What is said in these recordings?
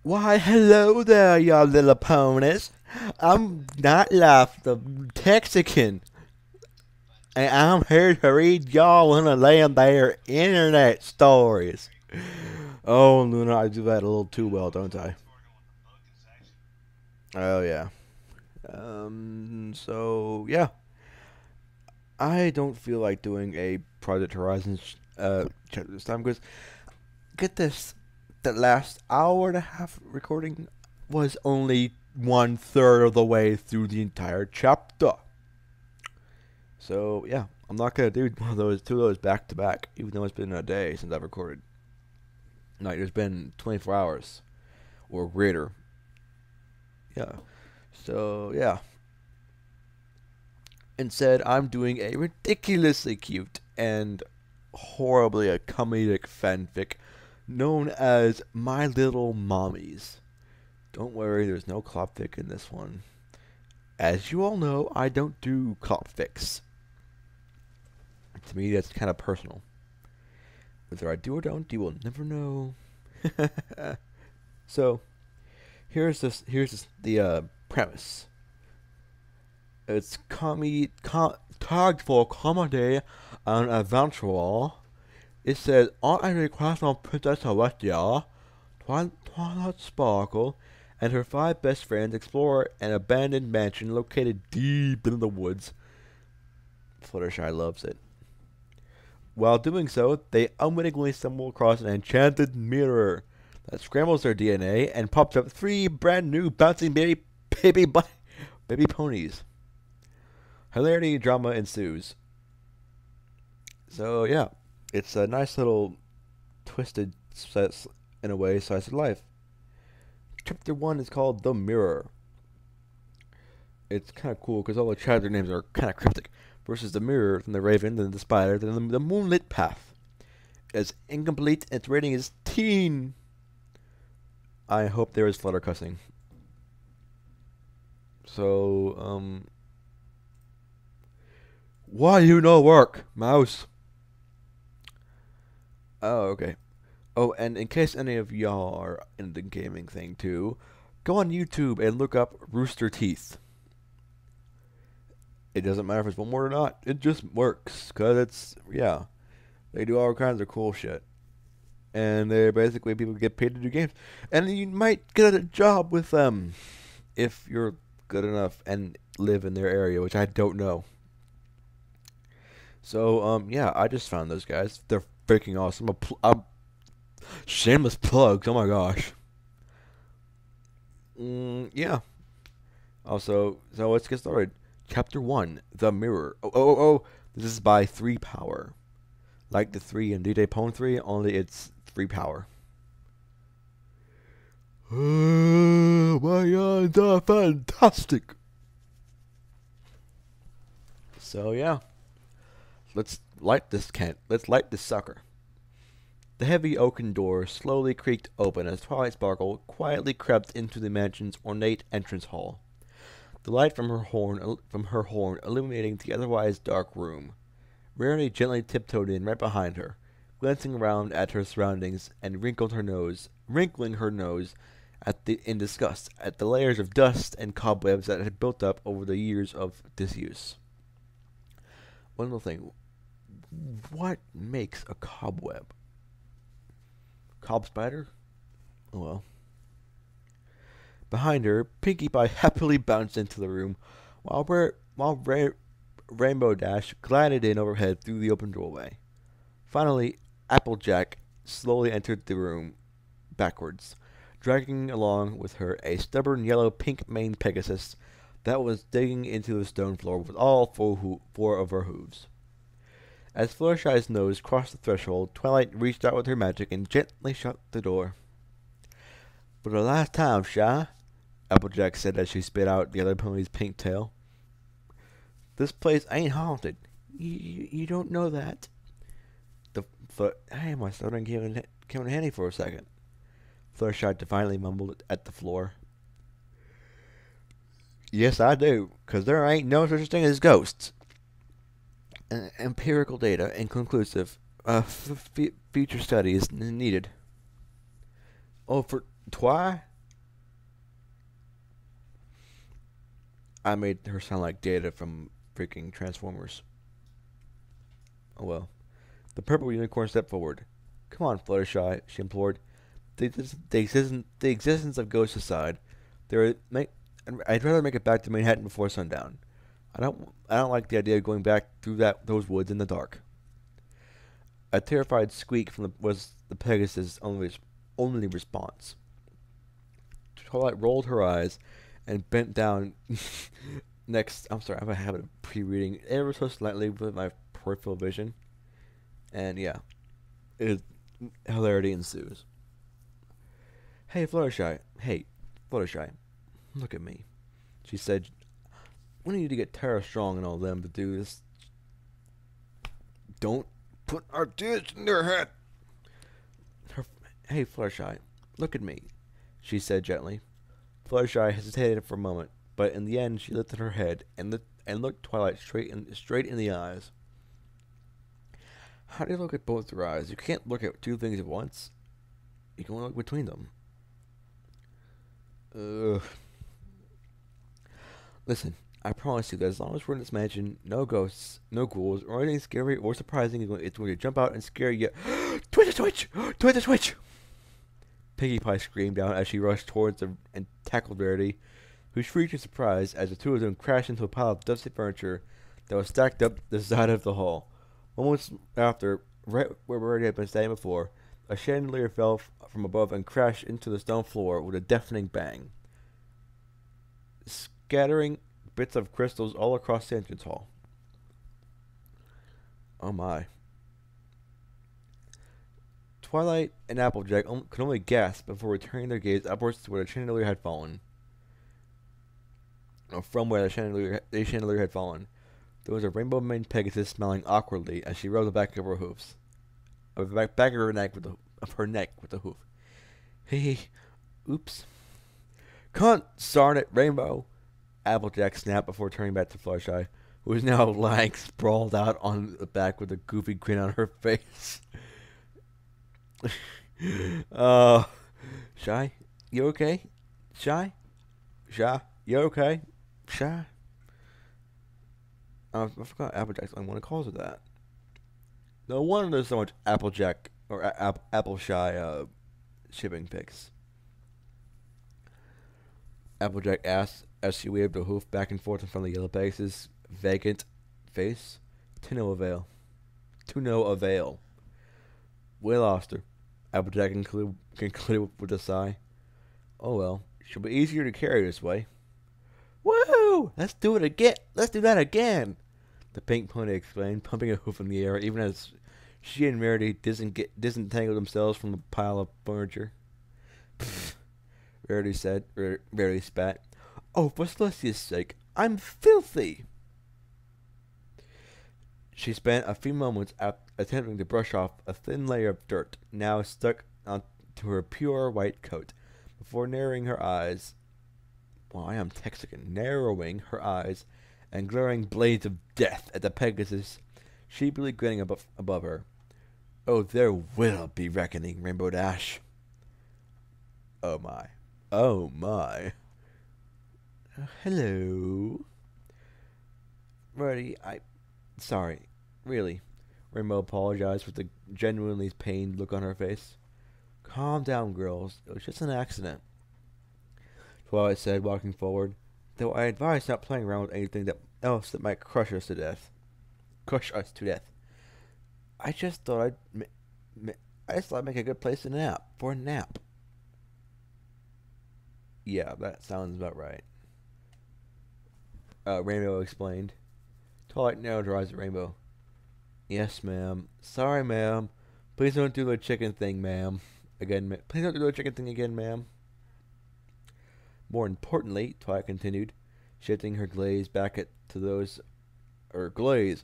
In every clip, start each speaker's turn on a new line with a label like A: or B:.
A: Why, hello there, you little ponies. I'm not Life the Texican, and I'm here to read y'all one of them there internet stories. Oh, Luna, I do that a little too well, don't I? Oh, yeah. So, yeah. I don't feel like doing a Project Horizons chapter this time because, get this, the last hour and a half recording was only one third of the way through the entire chapter. So yeah, I'm not gonna do one of those two of those back to back, even though it's been a day since I've recorded. Like there's been 24 hours or greater. Yeah. So yeah. Instead, I'm doing a ridiculously cute and horribly a comedic fanfic known as My Little Mommies. Don't worry, there's no clopfic in this one. As you all know, I don't do clopfics. To me, that's kind of personal. Whether I do or don't, you will never know. So, the premise. It's tagged for comedy and adventure. It says, on a request from Princess Celestia, Twilight Sparkle and her five best friends explore an abandoned mansion located deep in the woods. Fluttershy loves it. While doing so, they unwittingly stumble across an enchanted mirror that scrambles their DNA and pops up three brand new bouncing baby, baby ponies. Hilarity and drama ensues. So yeah, it's a nice little twisted in a way slice of life. Chapter 1 is called The Mirror. It's kind of cool because all the chapter names are kind of cryptic. Versus the mirror, then the raven, then the spider, then the moonlit path. It's incomplete. Its rating is teen. I hope there is flutter cussing. So, why you no work, mouse? Oh, okay. Oh, and in case any of y'all are in the gaming thing too, go on YouTube and look up Rooster Teeth. It doesn't matter if it's one word or not. It just works. Because it's, yeah. They do all kinds of cool shit. And they're basically people get paid to do games. And you might get a job with them if you're good enough and live in their area, which I don't know. So, yeah, I just found those guys. They're freaking awesome. Shameless plugs. Oh my gosh. Yeah. Also, so let's get started. Chapter 1, The Mirror. Oh. This is by 3 Power. Like the 3 in DJ Pwn 3, only it's 3 Power. Oh my god, they're fantastic! So yeah. Let's light this sucker. The heavy oaken door slowly creaked open as Twilight Sparkle quietly crept into the mansion's ornate entrance hall. The light from her horn illuminating the otherwise dark room. Rarity gently tiptoed in right behind her, glancing around at her surroundings and wrinkling her nose in disgust at the layers of dust and cobwebs that had built up over the years of disuse. One little thing. What makes a cobweb? Cob spider? Oh well. Behind her, Pinkie Pie happily bounced into the room, while Rainbow Dash glided in overhead through the open doorway. Finally, Applejack slowly entered the room, backwards, dragging along with her a stubborn yellow-pink maned Pegasus that was digging into the stone floor with all four of her hooves. As Fluttershy's nose crossed the threshold, Twilight reached out with her magic and gently shut the door. For the last time, Shy, Applejack said as she spit out the other pony's pink tail. This place ain't haunted. You don't know that. Hey, my stuttering came in handy for a second. Fluttershy defiantly mumbled at the floor. Yes, I do, 'cause there ain't no such thing as ghosts. Empirical data inconclusive. Future study is needed. Oh, for Twi? I made her sound like Data from freaking Transformers. Oh well. The purple unicorn stepped forward. Come on, Fluttershy, she implored. The existence of ghosts aside, I'd rather make it back to Manhattan before sundown. I don't like the idea of going back through those woods in the dark. A terrified squeak was the Pegasus' only response. Twilight rolled her eyes and bent down next. I'm sorry, I have a habit of pre-reading ever so slightly with my peripheral vision. And yeah, hilarity ensues. Hey, Fluttershy, look at me. She said, we need to get Tara Strong and all them to do this. Don't put ideas in their head. Hey, Fluttershy, look at me, she said gently. Fluttershy hesitated for a moment, but in the end she lifted her head and looked Twilight straight in the eyes. How do you look at both your eyes? You can't look at two things at once. You can only look between them. Listen, I promise you that as long as we're in this mansion, no ghosts, no ghouls, or anything scary or surprising it's going to jump out and scare you. Twitch the switch! Twitch the switch! Pinkie Pie screamed out as she rushed towards them and tackled Rarity, who shrieked in surprise as the two of them crashed into a pile of dusty furniture that was stacked up the side of the hall. Moments after, right where Rarity had been standing before, a chandelier fell from above and crashed into the stone floor with a deafening bang, scattering bits of crystals all across the entrance hall. Oh my. Twilight and Applejack could only gasp before returning their gaze upwards to where the chandelier had fallen. Or from where the chandelier had fallen. There was a rainbow-maned Pegasus smiling awkwardly as she rubbed the back of her hoofs. Back of her neck with the hoof. Hey, oops. Consarn it, Rainbow! Applejack snapped before turning back to Fluttershy, who was now lying sprawled out on the back with a goofy grin on her face. Shy, you okay? Shy, you okay? Shy. I forgot Applejack's only one that calls her that. No wonder there's so much Applejack or Appleshy shipping pics. Applejack asked as she waved a hoof back and forth in front of the yellow Pegasus' vacant face. To no avail. We lost her. Applejack concluded with a sigh. Oh well, she'll be easier to carry this way. Woo! Let's do it again. Let's do that again. The pink pony exclaimed, pumping a hoof in the air, even as she and Rarity disentangled themselves from the pile of furniture. Pfft, Rarity said. Rarity spat. Oh, for Celestia's sake, I'm filthy. She spent a few moments attempting to brush off a thin layer of dirt now stuck onto her pure white coat before narrowing her eyes. Well, I am Texican. Narrowing her eyes and glaring blades of death at the Pegasus, sheepishly grinning above her. Oh, there will be reckoning, Rainbow Dash. Oh my. Oh my. Hello. Rarity, sorry. Really. Rainbow apologized with a genuinely pained look on her face. Calm down, girls. It was just an accident. Twilight said, walking forward, though I advise not playing around with anything else that might crush us to death. I just thought I'd make a good place for a nap. Yeah, that sounds about right. Rainbow explained. Twilight narrowed her eyes at Rainbow. Yes, ma'am. Sorry, ma'am. Please don't do the chicken thing, ma'am. Please don't do the chicken thing again, ma'am. More importantly, Twilight continued, shifting her glaze back to those... glaze.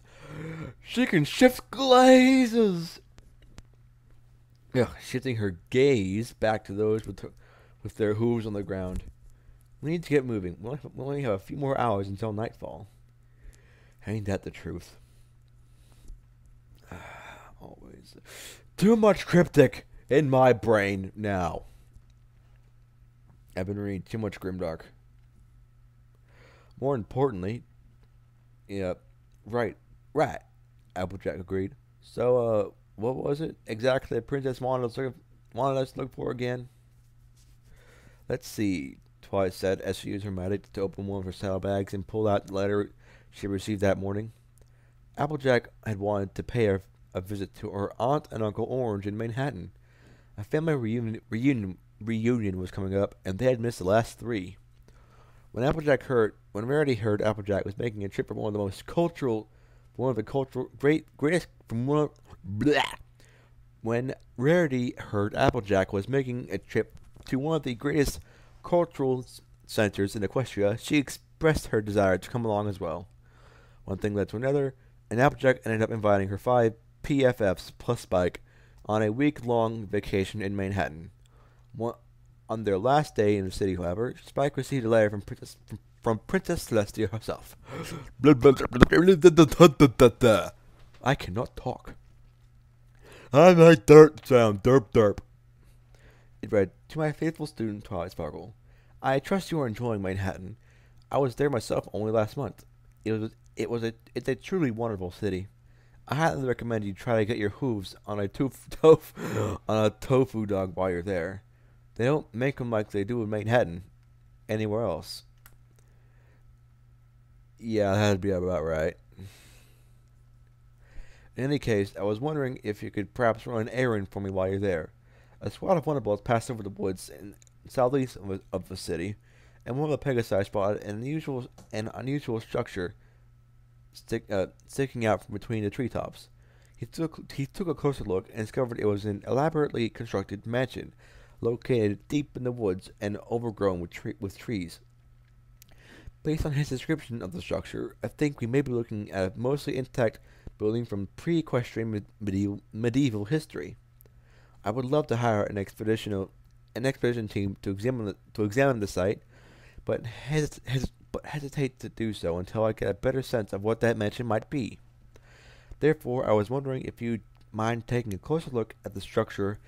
A: She can shift glazes! Ugh, shifting her gaze back to those with their hooves on the ground. We need to get moving. We only have a few more hours until nightfall. Ain't that the truth? Always. Too much cryptic in my brain now. I've been reading too much Grimdark. More importantly, yeah, right, right, Applejack agreed. So, what was it exactly the princess wanted us to look for again? Let's see, Twilight said as she used her magic to open one of her saddlebags and pull out the letter she received that morning. Applejack had wanted to pay a visit to her aunt and Uncle Orange in Manhattan. A family reunion was coming up, and they had missed the last three. When Rarity heard Applejack was making a trip from one of the cultural greatest, from one of, blah. When Rarity heard Applejack was making a trip to one of the greatest cultural centers in Equestria, she expressed her desire to come along as well. One thing led to another, and Applejack ended up inviting her five PFFs plus Spike on a week-long vacation in Manhattan. On their last day in the city, however, Spike received a letter from Princess Celestia herself. I cannot talk. I like dirt sound, derp derp. It read, "To my faithful student Twilight Sparkle, I trust you are enjoying Manhattan. I was there myself only last month. It's a truly wonderful city. I highly recommend you try to get your hooves on a on a tofu dog while you're there. They don't make them like they do in Manhattan, anywhere else." Yeah, that'd be about right. In any case, I was wondering if you could perhaps run an errand for me while you're there. A squad of Wonderbolts passed over the woods in southeast of the city, and one of the Pegasi spotted an unusual structure sticking out from between the treetops. He took a closer look and discovered it was an elaborately constructed mansion located deep in the woods and overgrown with trees. Based on his description of the structure, I think we may be looking at a mostly intact building from pre-Equestrian medieval history. I would love to hire an expedition team to examine the site, but hesitate to do so until I get a better sense of what that mansion might be. Therefore, I was wondering if you'd mind taking a closer look at the structure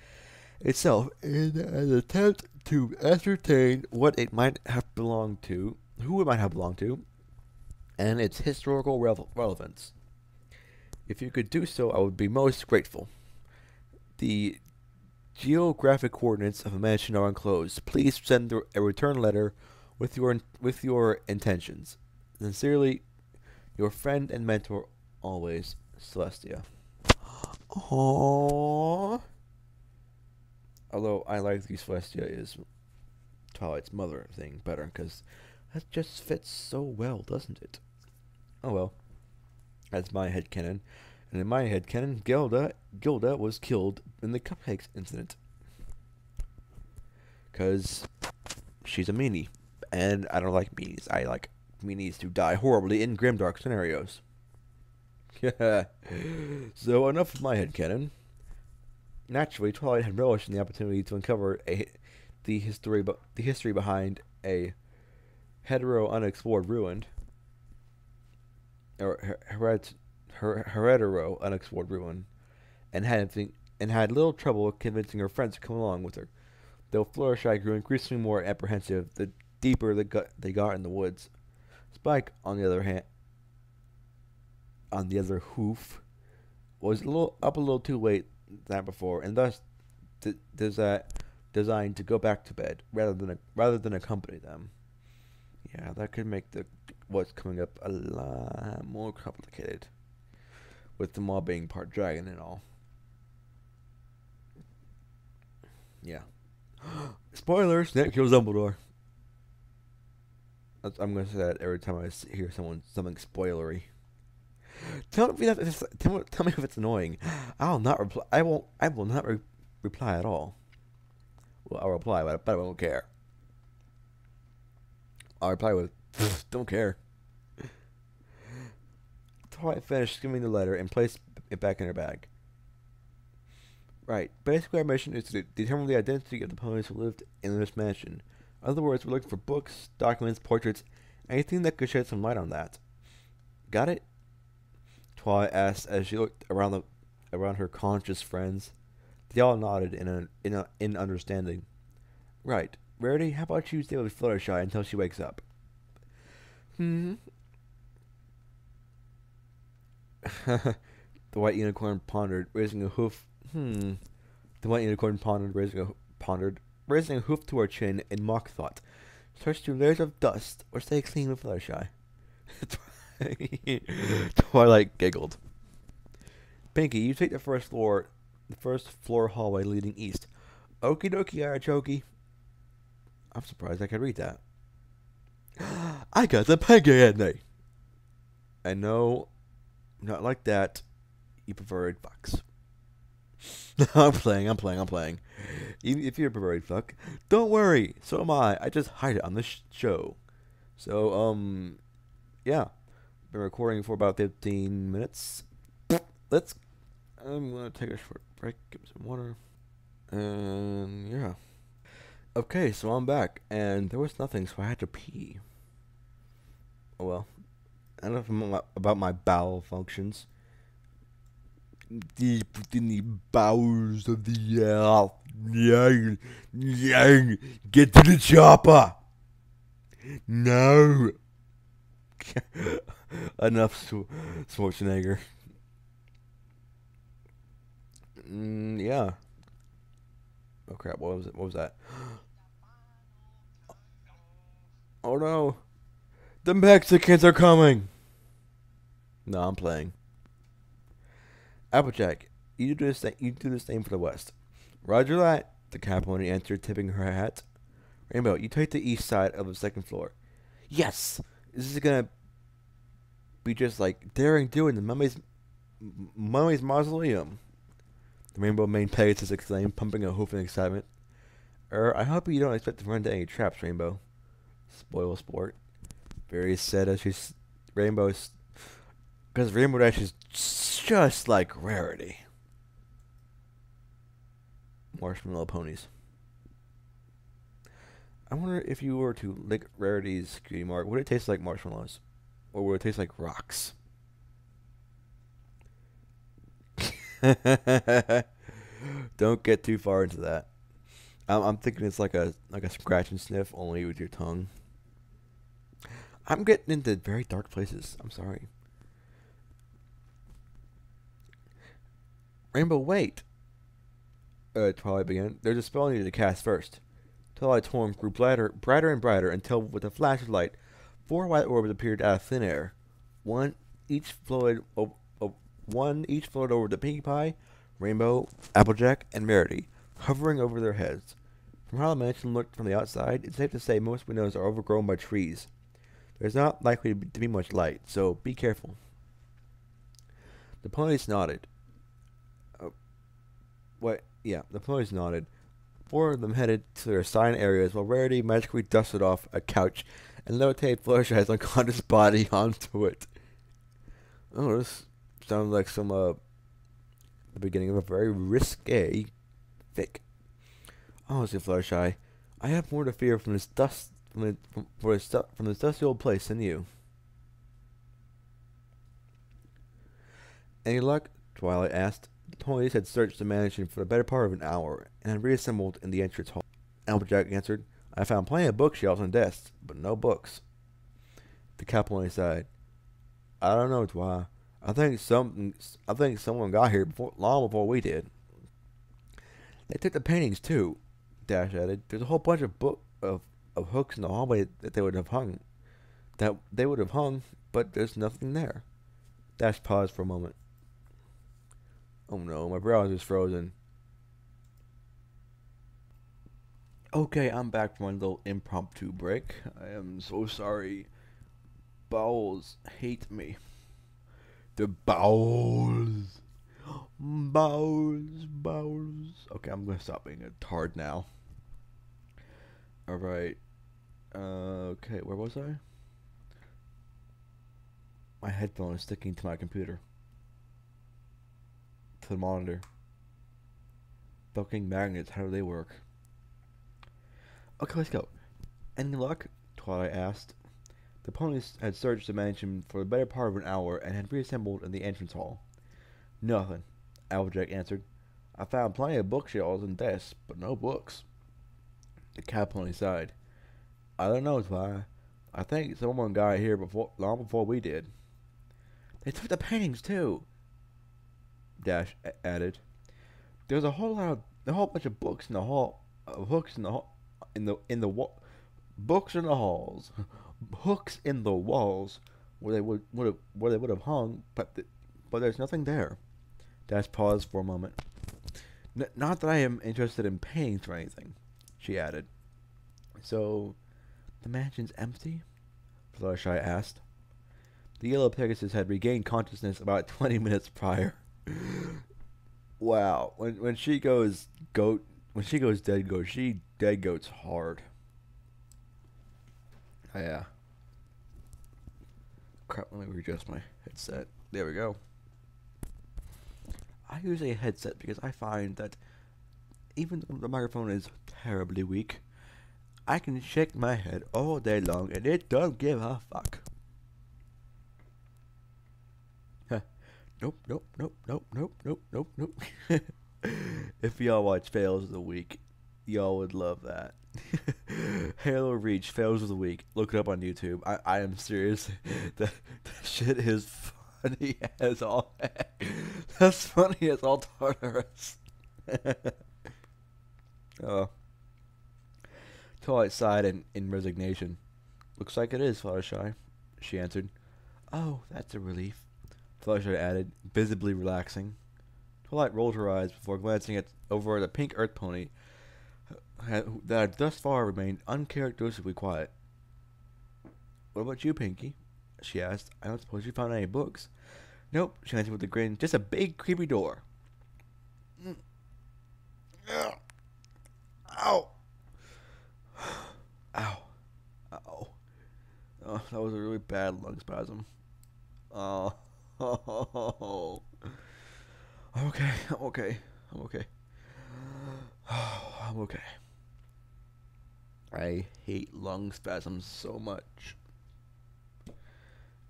A: itself in an attempt to ascertain what it might have belonged to, who it might have belonged to, and its historical relevance. If you could do so, I would be most grateful. The geographic coordinates of a mansion are enclosed. Please send a return letter with your intentions. Sincerely, your friend and mentor always, Celestia. Aww. Although I like the Celestia is Twilight's mother thing better, because that just fits so well, doesn't it? Oh well. That's my headcanon. And in my headcanon, Gilda was killed in the cupcakes incident. Because she's a meanie. And I don't like meanies. I like meanies to die horribly in grimdark scenarios. So enough of my headcanon. Naturally, Twilight had relished in the opportunity to uncover the history behind a hetero unexplored ruin, and had little trouble convincing her friends to come along with her. Though Fluttershy grew increasingly more apprehensive the deeper they got in the woods. Spike, on the other hoof, was a little too late than before, and thus designed to go back to bed rather than accompany them. Yeah, that could make what's coming up a lot more complicated, with them all being part dragon and all. Yeah. Spoilers! Snape kills Dumbledore. I'm gonna say that every time I hear something spoilery. Tell me if it's annoying. I'll not reply. I will not reply at all. Well, I'll reply, but I won't care. I'll reply with, "Don't care." Twilight finished skimming the letter and placed it back in her bag. Right. Basically, our mission is to determine the identity of the ponies who lived in this mansion. In other words, we're looking for books, documents, portraits, anything that could shed some light on that. Got it? Twilight asked as she looked around her conscious friends. They all nodded in understanding. Right. Rarity, how about you stay with Fluttershy until she wakes up? Hmm. The white unicorn pondered, raising a hoof. Hmm. The white unicorn pondered, raising a hoof to her chin in mock thought. Search through layers of dust, or stay clean with Fluttershy. Twilight giggled. Pinkie, you take the first floor hallway leading east. Okie dokie, artichoke. I'm surprised I could read that. I got the Pinkie in me. I know, not like that. You preferred fucks. I'm playing. Even if you're preferred fuck, don't worry. So am I. I just hide it on the show. So, yeah. Been recording for about 15 minutes. Let's. I'm gonna take a short break, get some water, and yeah. Okay, so I'm back, and there was nothing, so I had to pee. Oh well. I don't know about my bowel functions. Deep within the bowels of the earth. Get to the chopper. No. Enough, Schwarzenegger. Yeah. Oh crap! What was it? What was that? Oh no! The Mexicans are coming. No, I'm playing. Applejack, you do this. You do the same for the West. Roger that. The cat pony answered, tipping her hat. Rainbow, you take the east side of the second floor. Yes. This is gonna be just like daring doing the mummy's mausoleum. The Rainbow main Pegasus exclaimed, pumping a hoof in excitement. I hope you don't expect to run into any traps, Rainbow. Spoil sport. Very sad as she's Rainbow's, because Rainbow Dash is just like Rarity. Marshmallow ponies. I wonder if you were to lick Rarity's cutie mark, would it taste like marshmallows? Or would it taste like rocks? Don't get too far into that. I'm thinking it's like a scratch and sniff, only with your tongue. I'm getting into very dark places. I'm sorry. Rainbow, wait. Twilight began. There's a spell I needed to cast first. Twilight's horn grew brighter and brighter until, with a flash of light, 4 white orbs appeared out of thin air. One each floated over the Pinkie Pie, Rainbow, Applejack, and Rarity, hovering over their heads. From how the mansion looked from the outside, it's safe to say most windows are overgrown by trees. There's not likely to be much light, so be careful. The ponies nodded. The ponies nodded. 4 of them headed to their assigned areas while Rarity magically dusted off a couch and levitated Fluttershy's unconscious body onto it. Oh, this sounds like the beginning of a very risque fic. Honestly, Fluttershy, I have more to fear from this dusty old place than you. Any luck? Twilight asked. The ponies had searched the mansion for the better part of an hour and had reassembled in the entrance hall. Applejack answered, I found plenty of bookshelves and desks, but no books. The cat pony sighed. I don't know, Twilight. I think someone got here long before we did. They took the paintings too, Dash added. There's a whole bunch of hooks in the hallway that they would have hung. But there's nothing there. Dash paused for a moment. Oh no, my browser's frozen. Okay, I'm back from my little impromptu break. I am so sorry. Bowels hate me. The bowels. Bowels. Okay, I'm gonna stop being a tard now. Alright. Okay, where was I? My headphone is sticking to my computer. To the monitor. Fucking magnets, how do they work? Okay, let's go. Any luck? Twilight asked. The ponies had searched the mansion for the better part of an hour and had reassembled in the entrance hall. Nothing, Applejack answered. I found plenty of bookshelves and desks, but no books. The cat pony sighed. I don't know, Twilight. I think someone got here long before we did. They took the paintings too. Dash added. There's a whole bunch of books in the hall, hooks in the hall, in the wall, books in the halls, hooks in the walls where they would have hung, but there's nothing there. Dash paused for a moment. Not that I am interested in paintings or anything, she added. So, the mansion's empty? Fluttershy asked. The yellow Pegasus had regained consciousness about 20 minutes prior. Wow, when she goes dead goat, she dead goats hard. Oh, yeah. Crap, let me readjust my headset. There we go. I use a headset because I find that even though the microphone is terribly weak, I can shake my head all day long and it don't give a fuck. Nope, nope, nope, nope, nope, nope, nope, nope. If y'all watch Fails of the Week, y'all would love that. Halo Reach Fails of the Week. Look it up on YouTube. I am serious. That shit is funny as all heck. That's funny as all Tartarus. Oh. Twilight sighed in resignation. Looks like it is, Fluttershy, she answered. Oh, that's a relief, Fluttershy added, visibly relaxing. Twilight rolled her eyes before glancing over at the pink earth pony that had thus far remained uncharacteristically quiet. What about you, Pinkie? She asked. I don't suppose you found any books. Nope, she answered with a grin. Just a big, creepy door. Ow! Ow. Ow. Oh, that was a really bad lung spasm. Oh. I'm okay. I'm okay. I'm okay. I'm okay. I hate lung spasms so much.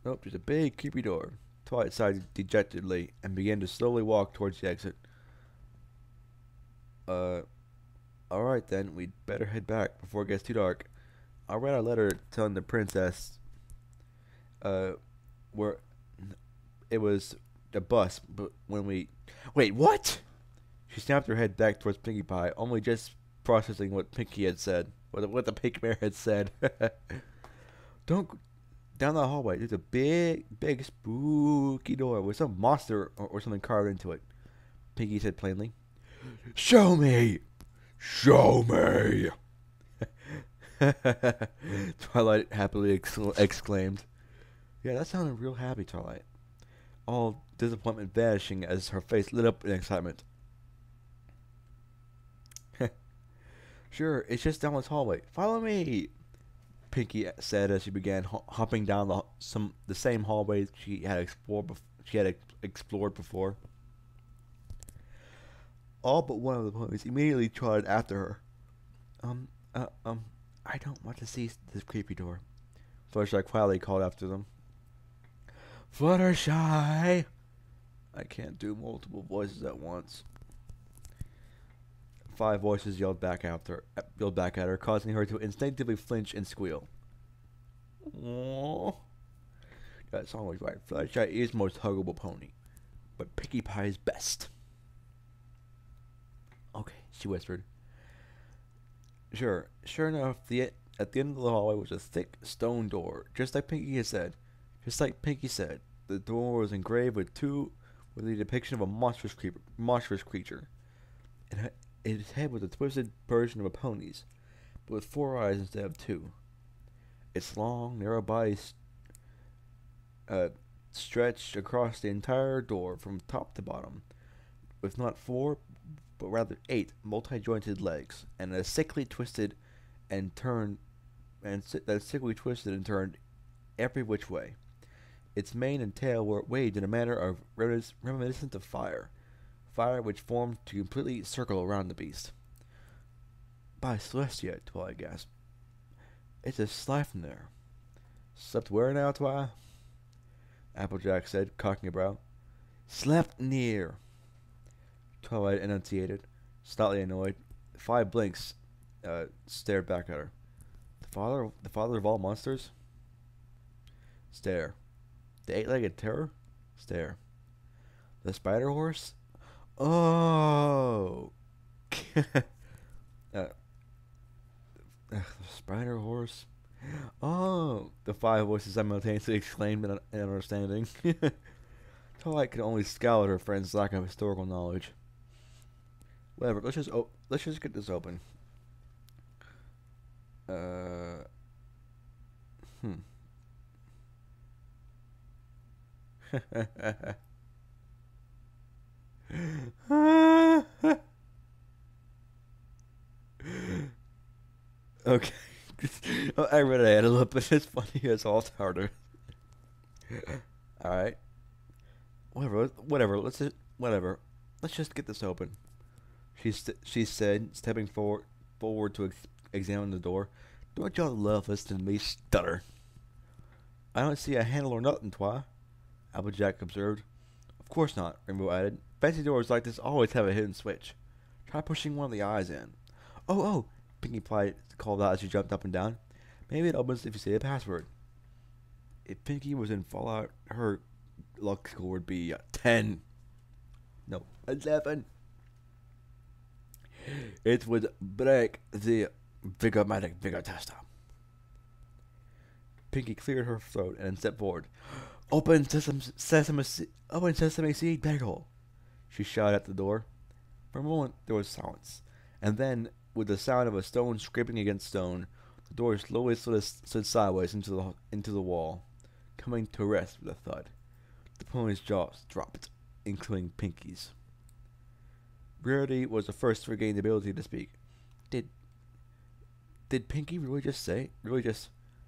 A: Nope, there's a big, creepy door. Twilight sighed dejectedly and began to slowly walk towards the exit. Alright then, we'd better head back before it gets too dark. I'll write a letter telling the princess, where it was the bus, but when we... Wait, what? She snapped her head back towards Pinkie Pie, only just processing what Pinkie had said. What the pink mare had said. Don't... Down the hallway, there's a big, big, spooky door with some monster or something carved into it. Pinkie said plainly. Show me! Show me! Twilight happily exclaimed. Yeah, that sounded real happy, Twilight. All disappointment vanishing as her face lit up in excitement. Sure, it's just down this hallway. Follow me! Pinkie said as she began hopping down the same hallway she had explored before. All but one of the ponies immediately trotted after her. I don't want to see this creepy door. Fluttershy quietly called after them. Fluttershy! I can't do multiple voices at once. 5 voices yelled back at her, causing her to instinctively flinch and squeal. Aww. That song was right. Fluttershy is most huggable pony, but Pinkie Pie is best. Okay, she whispered. Sure enough, at the end of the hallway was a thick stone door, just like Pinkie had said. Just like Pinkie said, the door was engraved with the depiction of a monstrous creature. Its head was a twisted version of a pony's, but with 4 eyes instead of 2. Its long, narrow body stretched across the entire door from top to bottom, with not 4, but rather 8 multi-jointed legs, and a sickly twisted and turned every which way. Its mane and tail were waved in a manner of reminiscent of fire which formed to completely circle around the beast. By Celestia, Twilight gasped. It's a Sleipnir. Slept where now, Twi? Applejack said, cocking a brow. Sleipnir, Twilight enunciated, slightly annoyed. 5 blinks stared back at her. The father of all monsters? Stare. The eight-legged terror? Stare. The spider horse? Oh! uh, the spider horse? Oh! The five voices simultaneously exclaimed in understanding. Twilight could only scowl at her friend's lack of historical knowledge. Whatever, let's just get this open. Uh, hmm. Okay. I read it a little bit. It's funny as all harder. All right. Whatever. Whatever. Let's just get this open. She said, stepping forward to examine the door. Don't y'all love listening to me stutter? I don't see a handle or nothing, Twi. Applejack observed. Of course not, Rainbow added. Fancy doors like this always have a hidden switch. Try pushing one of the eyes in. Oh, Pinkie Pie called out as she jumped up and down. Maybe it opens if you say the password. If Pinkie was in Fallout, her luck score would be 10. No, 11. It would break the Vigomatic Vigor Tester. Pinkie cleared her throat and stepped forward. Open sesame seed bagel, she shouted at the door. For a moment there was silence, and then, with the sound of a stone scraping against stone, the door slowly slid sideways into the wall, coming to rest with a thud. The pony's jaws dropped, including Pinkie's. Rarity was the first to regain the ability to speak. Did Pinkie really just say?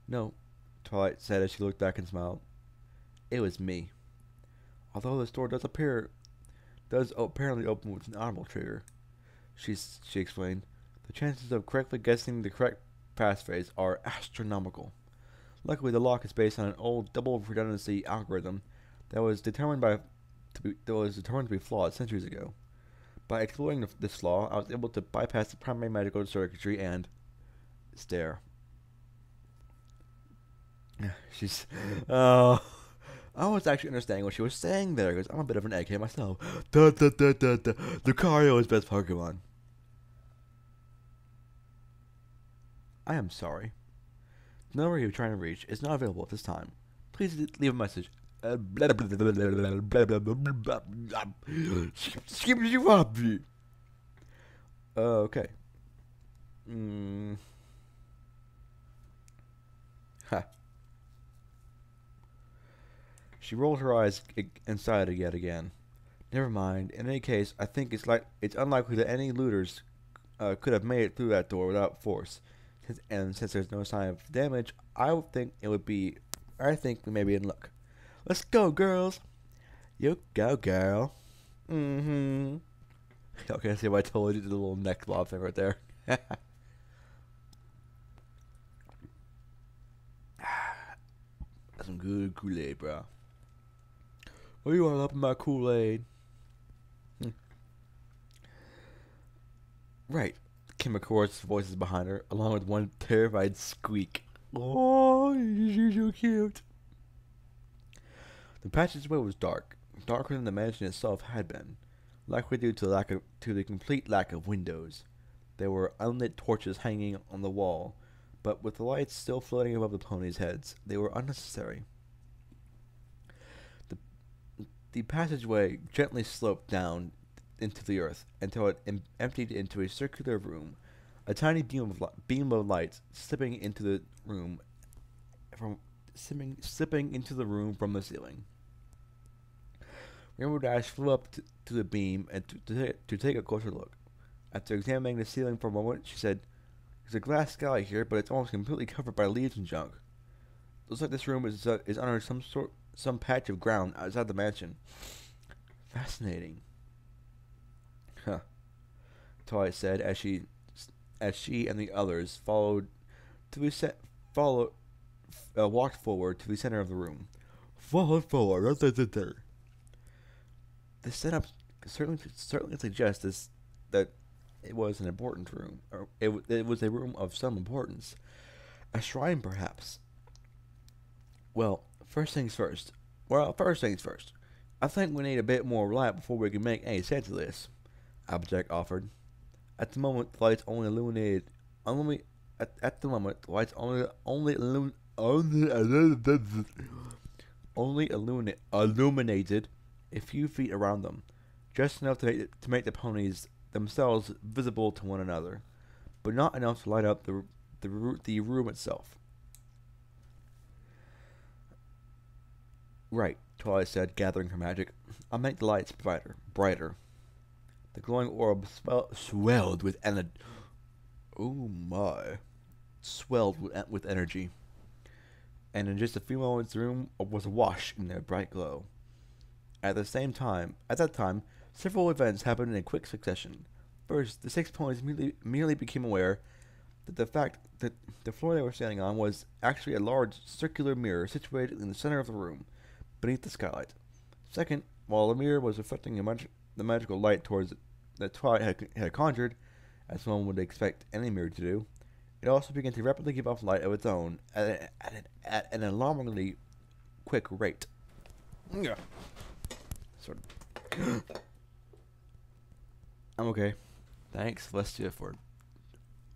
A: No, Twilight said as she looked back and smiled. It was me. Although this door does apparently open with an audible trigger, she explained. The chances of correctly guessing the correct passphrase are astronomical. Luckily, the lock is based on an old double redundancy algorithm that was determined to be flawed centuries ago. By exploring this flaw, I was able to bypass the primary magical circuitry and stare. She's I was actually understanding what she was saying there, because I'm a bit of an egghead myself. Lucario is best Pokemon. I am sorry. The number you're trying to reach is not available at this time. Please leave a message. Okay. Ha. She rolled her eyes and sighed yet again. Never mind. In any case, I think it's unlikely that any looters could have made it through that door without force. Since there's no sign of damage, I think we may be in luck. Let's go, girls. You go, girl. Mm-hmm. Okay, see if I totally did the little neck bob thing right there. That's some good Kool-Aid, bro. Oh, you want to up in my Kool-Aid? Right. Came a chorus of voices behind her, along with one terrified squeak. Oh, you're so cute. The passageway was dark, darker than the mansion itself had been, likely due to the complete lack of windows. There were unlit torches hanging on the wall, but with the lights still floating above the ponies' heads, they were unnecessary. The passageway gently sloped down into the earth until it emptied into a circular room, a tiny beam of light slipping into the room from the ceiling. Rainbow Dash flew up to the beam and to take a closer look. After examining the ceiling for a moment, she said, "There's a glass sky here, but it's almost completely covered by leaves and junk. Looks like this room is under some patch of ground outside the mansion. Fascinating." Huh. Twilight said as she and the others walked forward to the center of the room. Forward. The setup certainly suggests that it was an important room, or it was a room of some importance. A shrine, perhaps. Well, First things first. Well, first things first. I think we need a bit more light before we can make any sense of this, Applejack offered. At the moment, the lights only illuminated. At the moment, the lights illuminated a few feet around them, just enough to make the ponies themselves visible to one another, but not enough to light up the room itself. Right, Twilight said, gathering her magic. I'll make the lights brighter. The glowing orb swelled with energy. Oh my. Swelled with energy. And in just a few moments, the room was awash in their bright glow. At that time, several events happened in quick succession. First, the six ponies immediately became aware that the floor they were standing on was actually a large circular mirror situated in the center of the room, beneath the skylight. Second, while the mirror was reflecting the magical light towards it that Twilight had conjured, as one would expect any mirror to do, it also began to rapidly give off light of its own at an alarmingly quick rate. Yeah. Sort of. I'm okay. Thanks, Celestia, for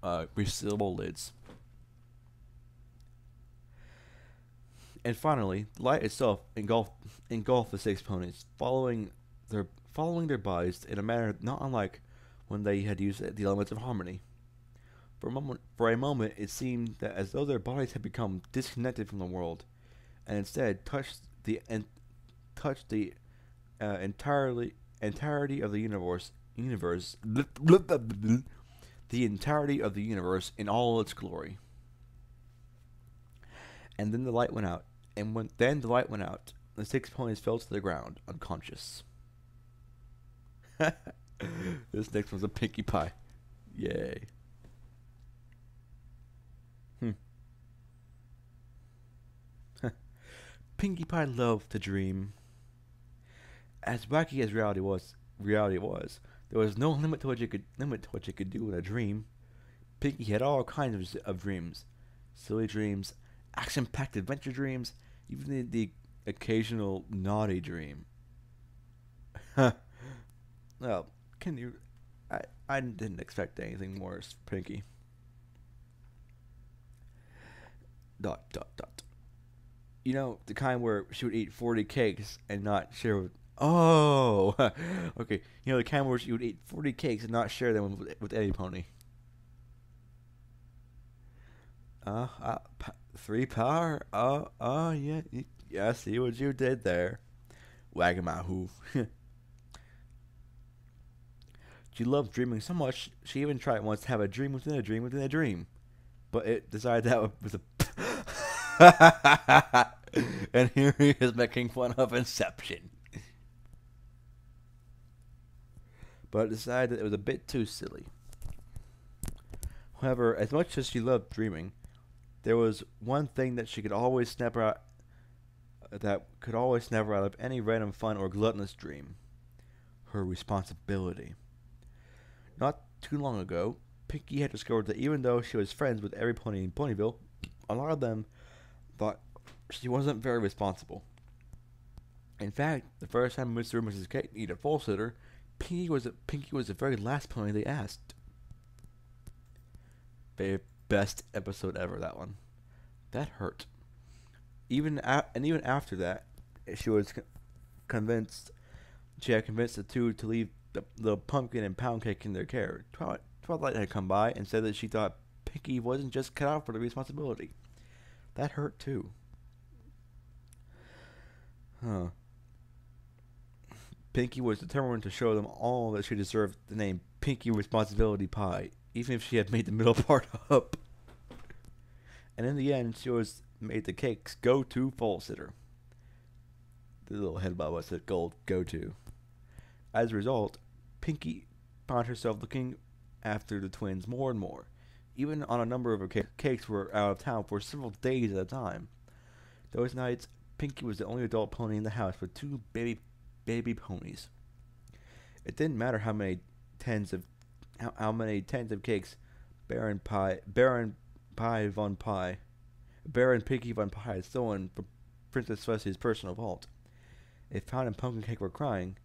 A: resealable lids. And finally, the light itself engulfed the six ponies, following their bodies in a manner not unlike when they had used the elements of harmony. For a moment, it seemed that as though their bodies had become disconnected from the world, and instead touched the entirety of the universe, the entirety of the universe in all its glory. And then the light went out, the six ponies fell to the ground, unconscious. This next one's a Pinkie Pie. Yay. Pinkie Pie loved to dream. As wacky as reality was, there was no limit to what you could do in a dream. Pinkie had all kinds of dreams. Silly dreams, action-packed adventure dreams, even the occasional naughty dream. Well, I didn't expect anything more, Pinkie. ... You know, the kind where she would eat 40 cakes and not share with... Oh! Okay, you know, the kind where she would eat 40 cakes and not share them with any pony. 3 power? Yeah, I see what you did there. Wagging my hoof. She loved dreaming so much, she even tried once to have a dream within a dream within a dream. But it decided that was a... And here he is making fun of Inception. But it decided that it was a bit too silly. However, as much as she loved dreaming, there was one thing that could always snap her out of any random fun or gluttonous dream: her responsibility. Not too long ago, Pinkie had discovered that even though she was friends with every pony in Ponyville, a lot of them thought she wasn't very responsible. In fact, the first time Mr. and Mrs. Kate needed a full sitter, Pinkie was the very last pony they asked. Very best episode ever, that one. That hurt. Even after that, she was convinced. She had convinced the two to leave the pumpkin and pound cake in their care. Twilight had come by and said that she thought Pinkie wasn't just cut out for the responsibility. That hurt too. Huh. Pinkie was determined to show them all that she deserved the name Pinkie Responsibility Pie, even if she had made the middle part up. And in the end, she was made the cake's go-to full sitter. The little head bob said go-to. As a result, Pinkie found herself looking after the twins more and more, even on a number of cakes were out of town for several days at a time. Those nights, Pinkie was the only adult pony in the house with 2 baby ponies. It didn't matter how many tens of cakes Baron Pinkie von Pie had stolen Princess Celestia's personal vault. If Pound and Pumpkin Cake were crying,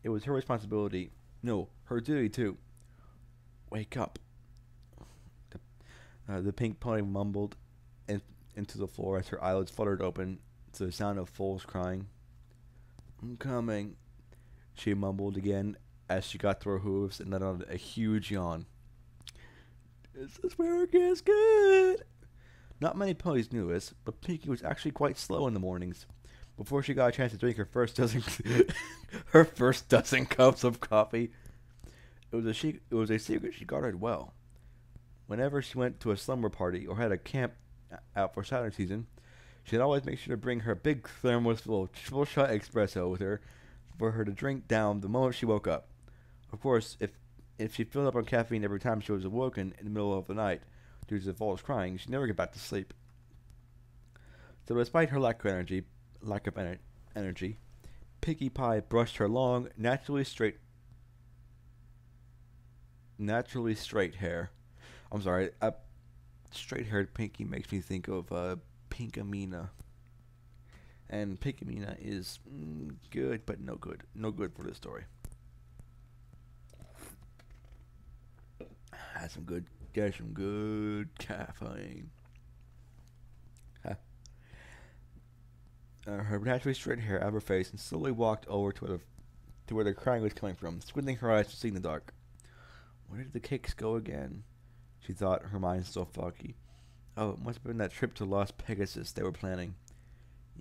A: it was her responsibility, no, her duty to wake up. The pink pony mumbled into the floor as her eyelids fluttered open to the sound of foals crying. I'm coming, she mumbled again as she got to her hooves and let out a huge yawn. This is where it gets good. Not many ponies knew this, but Pinkie was actually quite slow in the mornings. Before she got a chance to drink her first dozen cups of coffee, it was a secret she guarded well. Whenever she went to a slumber party or had a camp out for Saturday season, she'd always make sure to bring her big thermos full of triple shot espresso with her for her to drink down the moment she woke up. Of course, if she filled up on caffeine every time she was awoken in the middle of the night due to the falls crying, she'd never get back to sleep. So despite her lack of energy, Pinkie Pie brushed her long, naturally straight hair. I'm sorry, straight-haired Pinkie makes me think of Pinkamena. And Pinkamena is good, but no good. No good for this story. Get some good caffeine. Her naturally straight hair out of her face and slowly walked over to where the crying was coming from, squinting her eyes to see in the dark. Where did the cakes go again? She thought, her mind still foggy. Oh, it must have been that trip to Las Pegasus they were planning.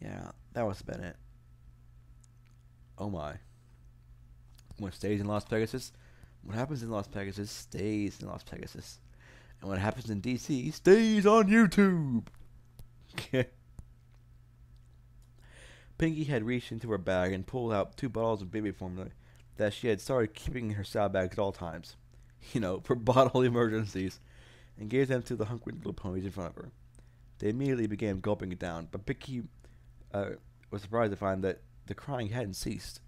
A: Yeah, that must have been it. Oh my. What stays in Las Pegasus? What happens in Las Pegasus stays in Las Pegasus. And what happens in DC stays on YouTube! Pinkie had reached into her bag and pulled out 2 bottles of baby formula that she had started keeping in her saddlebags at all times. For bottle emergencies. And gave them to the hungry little ponies in front of her. They immediately began gulping it down, but Pinkie was surprised to find that the crying hadn't ceased.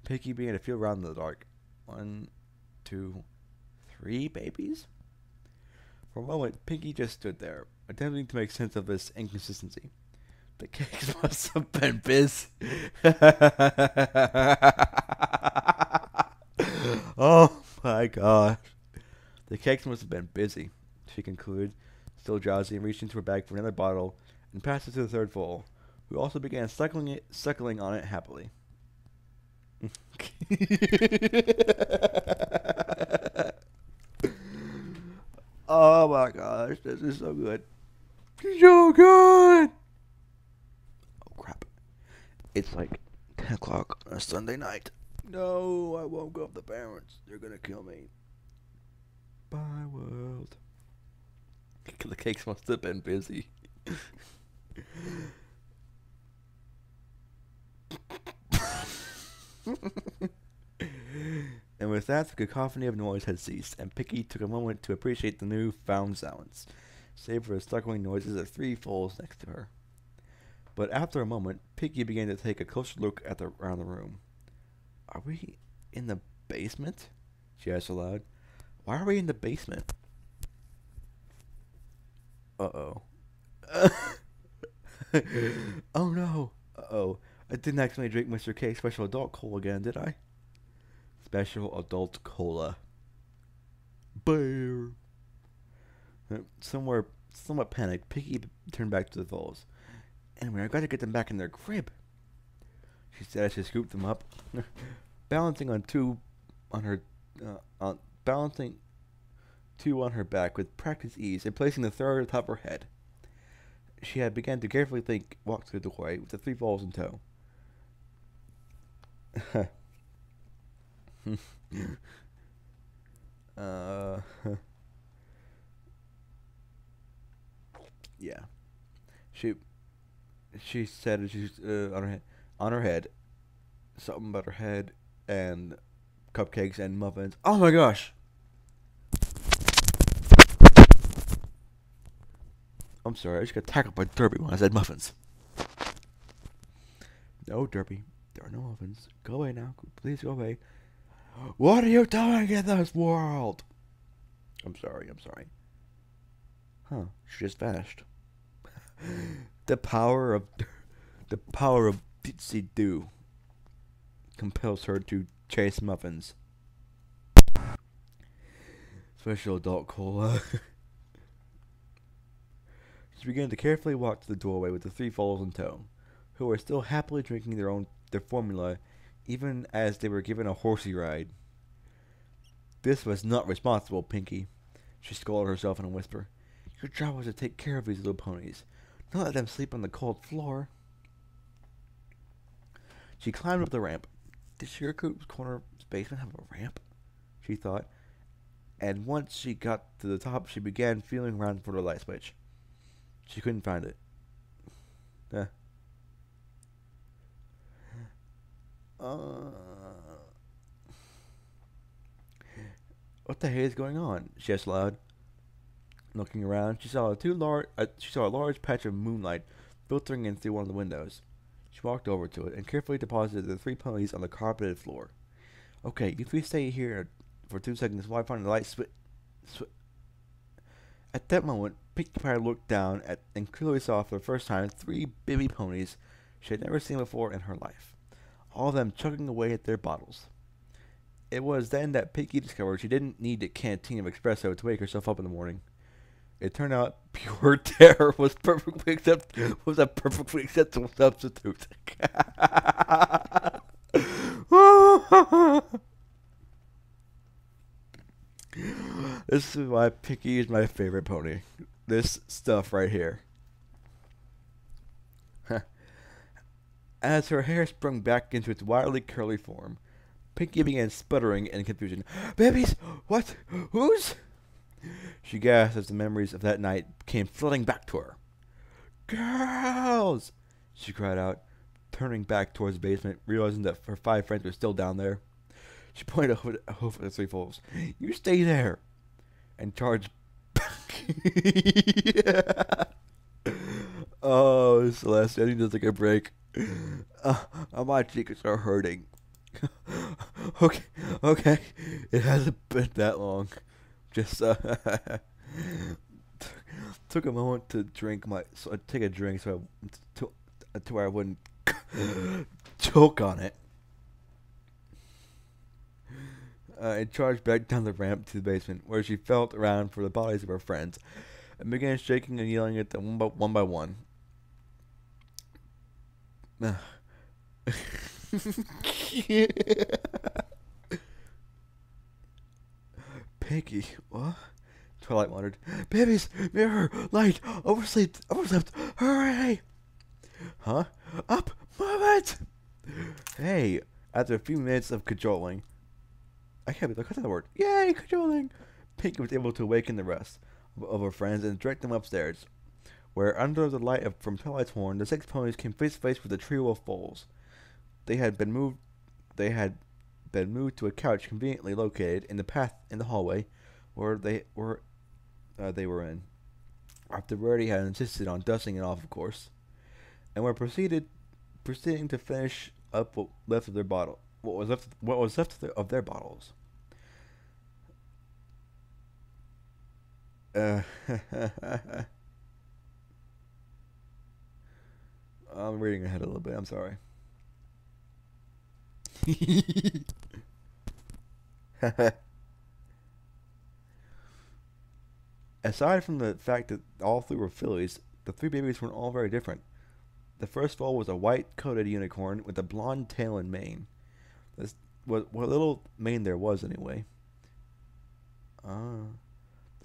A: Pinkie began to feel around in the dark. 1, 2, 3 babies? For a moment, Pinkie just stood there, attempting to make sense of this inconsistency. The cakes must have been busy. Oh my gosh. The cakes must have been busy, she concluded, still drowsy, and reached into her bag for another bottle and passed it to the third foal, who also began suckling on it happily. Oh my gosh, this is so good. So good! Oh crap. It's like 10 o'clock on a Sunday night. No, I won't go up the parents. They're gonna kill me. Bye, world. The cakes must have been busy. And with that, the cacophony of noise had ceased, and Pinkie took a moment to appreciate the new-found silence, save for the suckling noises of 3 foals next to her. But after a moment, Pinkie began to take a closer look around the room. Are we in the basement? She asked aloud. Why are we in the basement? Uh-oh. Oh no. Uh-oh. I didn't actually drink Mr. K's special adult cola again, did I? Special adult cola. Bear. Somewhat panicked, Pinkie turned back to the foals. Anyway, I've got to get them back in their crib, she said as she scooped them up, balancing two on her back with practiced ease and placing the third atop her head. She had begun to carefully walk through the doorway with the 3 foals in tow. Yeah. She said she's on her head, something about her head and cupcakes and muffins. Oh my gosh! I'm sorry, I just got tackled by Derby when I said muffins. No, Derby, there are no muffins. Go away now, please go away. What are you doing in this world? I'm sorry. Huh, she just vanished. The power of The power of Ditsy Do compels her to chase muffins. Special adult cola. She began to carefully walk to the doorway with the three foals in tow, who were still happily drinking their formula, even as they were given a horsey ride. This was not responsible, Pinkie, she scolded herself in a whisper. Your job was to take care of these little ponies, not let them sleep on the cold floor. She climbed up the ramp. Did Sugarcoop's Corner's basement have a ramp? She thought, and once she got to the top, she began feeling around for the light switch. She couldn't find it. What the hell is going on? She asked aloud. Looking around, she saw a large patch of moonlight filtering in through one of the windows. She walked over to it and carefully deposited the three ponies on the carpeted floor. Okay, you three stay here for 2 seconds while I find the light switch. At that moment, Pinkie Pie looked down and clearly saw for the first time 3 baby ponies she had never seen before in her life, all of them chugging away at their bottles. It was then that Pinkie discovered she didn't need a canteen of espresso to wake herself up in the morning. It turned out pure terror was a perfectly acceptable substitute. This is why Pinkie is my favorite pony. This stuff right here. As her hair sprung back into its wildly curly form, Pinkie began sputtering in confusion. Babies! What? Whose? She gasped as the memories of that night came flooding back to her. Girls! She cried out, turning back towards the basement, realizing that her 5 friends were still down there. She pointed over the 3 foals. You stay there! And charged back. Oh, Celestia, I need to take a break. My cheeks are hurting. Okay. It hasn't been that long. Just took a moment to take a drink to where I wouldn't choke on it. And charged back down the ramp to the basement, where she felt around for the bodies of her friends, and began shaking and yelling at them one by one. Pinkie, what? Twilight wondered. Babies, mirror, light, overslept, hurry! Huh? Up, move it! Hey, after a few minutes of cajoling, I can't believe I cut that word. Yay, cajoling! Pinkie was able to awaken the rest of her friends and direct them upstairs, where under the light from Twilight's horn, the 6 ponies came face to face with a trio of foals. They had been moved to a couch conveniently located in the hallway where they were in. After Rarity had insisted on dusting it off, of course, and were proceeding to finish up what was left of their bottles. I'm reading ahead a little bit. I'm sorry. Aside from the fact that all 3 were fillies, the 3 babies weren't all very different. The first foal was a white-coated unicorn with a blonde tail and mane. What little mane there was, anyway. The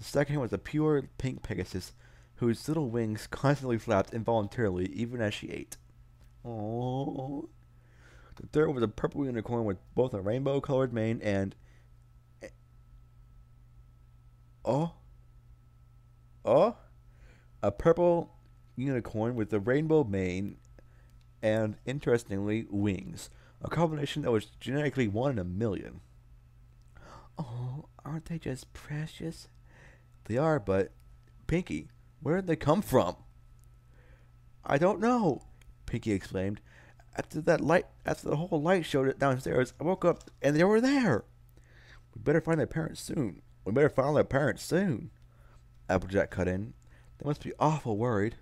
A: second was a pure pink Pegasus, whose little wings constantly flapped involuntarily, even as she ate. Aww. The third was a purple unicorn with both a rainbow-colored mane and... A purple unicorn with a rainbow mane and, interestingly, wings. A combination that was genetically 1 in a million. Oh, aren't they just precious? They are, but... Pinkie, where did they come from? I don't know, Pinkie exclaimed. After the whole light showed it downstairs, I woke up and they were there. We better find their parents soon. Applejack cut in. They must be awful worried.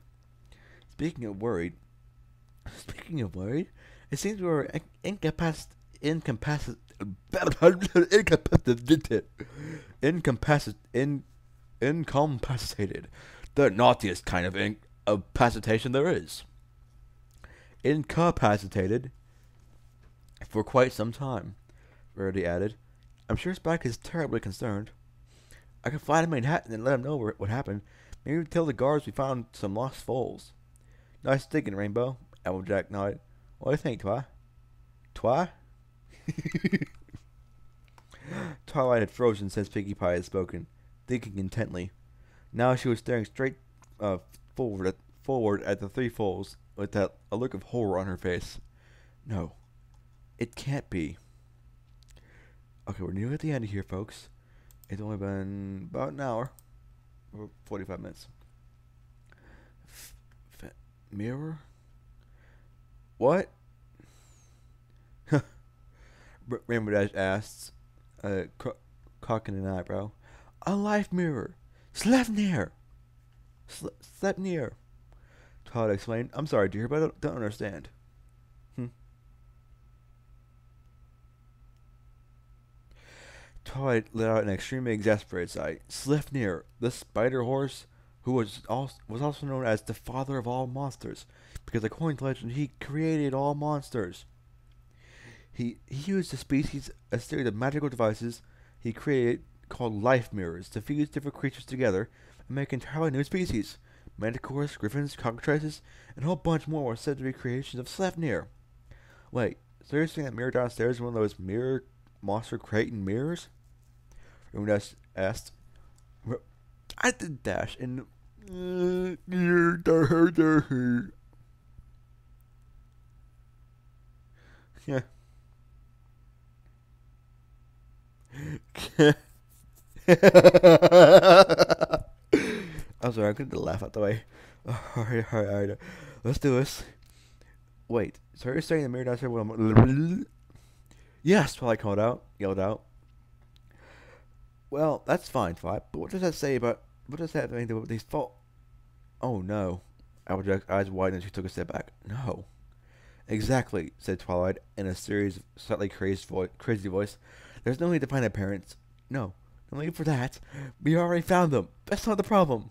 A: Speaking of worried, Speaking of worried, it seems we were incapacitated, incapacitated, the naughtiest kind of incapacitation there is. Incapacitated for quite some time, Rarity added. I'm sure Spike is terribly concerned. I can find him in Manhattan and let him know what happened. Maybe tell the guards we found some lost foals. Nice thinking, Rainbow. Applejack nodded. What do you think, Twi? Twi? Twilight had frozen since Pinkie Pie had spoken, thinking intently. Now she was staring straight forward at the three foals with a look of horror on her face. No, it can't be. Okay, we're nearly at the end here, folks. It's only been about an hour, or 45 minutes. Mirror? What? Rainbow Dash asks, cocking an eyebrow. A life mirror. Sleipnir. Sleipnir. Twilight explained. I'm sorry, dear, but I don't understand. Twilight let out an extremely exasperated sigh. Sleipnir, the spider horse, who was also known as the father of all monsters, because according to legend, he created all monsters. He used a series of magical devices he created called life mirrors to fuse different creatures together and make entirely new species. Manticores, griffins, cockatrices, and a whole bunch more were said to be creations of Sleipnir. Wait, so you're saying that mirror downstairs is one of those mirror monster creating mirrors? Rainbow Dash asked. I did dash and yeah. I'm sorry, I couldn't laugh out the way. Alright. Let's do this. Wait, so you're saying the mirror downstairs will yes, Twilight yelled out. Well, that's fine, Twilight, but what does that have to do with these faults? Oh no. Applejack's eyes widened and she took a step back. No. Exactly, said Twilight in a serious, slightly crazy voice. There's no need to find their parents. No need for that. We already found them. That's not the problem.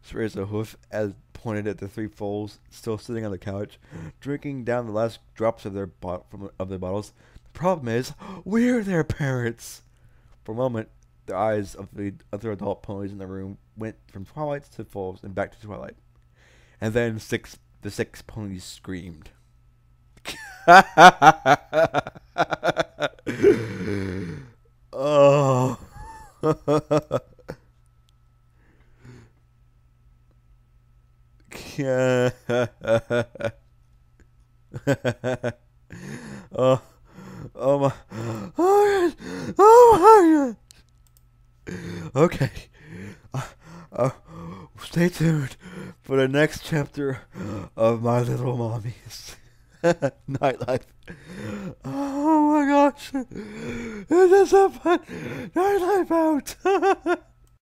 A: She raised a hoof as pointed at the three foals still sitting on the couch, drinking down the last drops of their bottles. The problem is, we're their parents. For a moment, the eyes of the other adult ponies in the room went from Twilight to foals and back to Twilight. And then the six ponies screamed. Oh. Oh. Oh my. Oh my God. Okay. Stay tuned for the next chapter of My Little Mommies. Nightlife. Oh my gosh. This is a fun nightlife out.